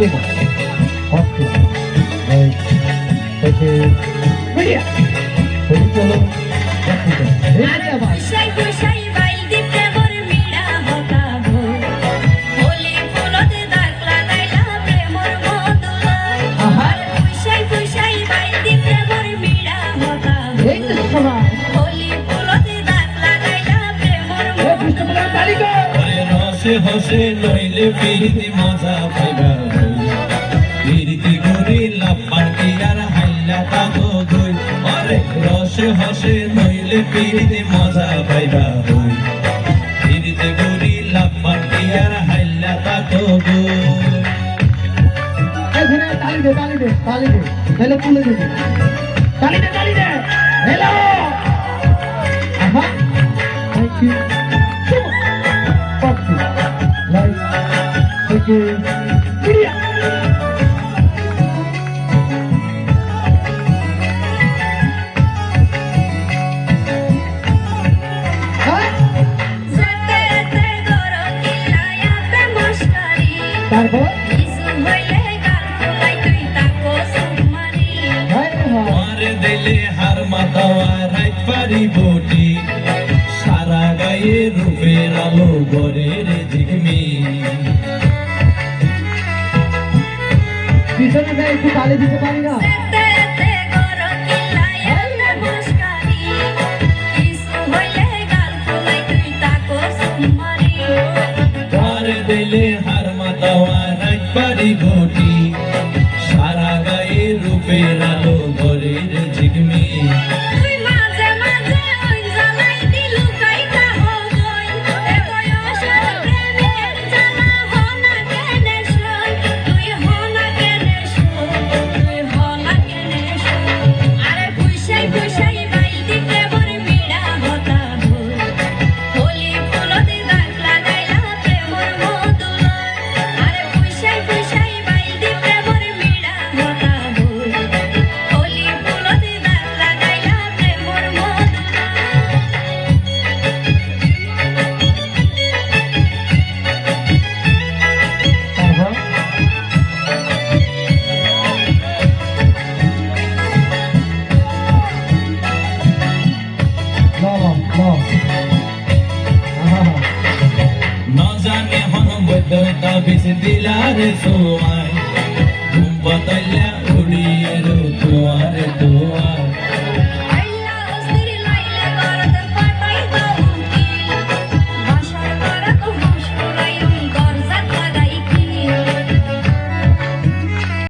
Chico. Okay. Right. Okay. Media. Pwede chalo. Media ba? Pushai pushai bail dipte bor mira hoka bho. Holi phulote dakla daila premor modula. Ahar pushai pushai bail dipte bor mira hoka bho. Hey, this is Sama. Holi phulote dakla daila premor modula. Hey, Krishna Bala Kalika. হসে হসে নইলে পিরিতি মজা পাইবা পিরিতি গরি লাপান কি আর হাইলা তাগো গই আরে রসে হসে নইলে পিরিতি মজা পাইবা পিরিতি গরি লাপান কি আর হাইলা তাগো গই এখানে তালি দে তাহলে তুলে দিবি তালি দে হ্যালো আহা thank you Popy like okay media Zete goro kilaya pe moshkari. তারপর Isu hoile gal fulai tui tako sumari. মারে দিলে হার মাথাওয়া রাইত পারি বটি সারা গায়ে রূপের আলো ঘরের ঝিকমি পিছনে না একটু তালি দিতে পারি না Zete goro kilaya pe moshkari. Isu hoile gal fulai tui tako sumari. মারে দিলে হার মাথাওয়া রাইত পারি বটি সারা গায়ে রূপের আলো ঘরের ঝিকমি তুই মাঝে মাঝে ওই জ্বালাই দিলু কাইটা হই এ বয়সের প্রেমের জ্বালা হনা কেনে সই তুই হনা কেনে সই তুই হনা কেনে সই আরে পুষাই পুষাই বাইল দিতে বর মিড়া হতা ভুল হলি ফুলতে দাগ লাগাইলা প্রেমর মধুলা আরে পুষাই পুষাই বাইল দিতে বর মিড়া হতা ভুল হলি ফুলতে দাগ লাগাইলা প্রেমর মধুলা তারপর না জানে হন বৈদ্যতা বিষ দিলারে সোয়াই ঘুম বদলা উড়ি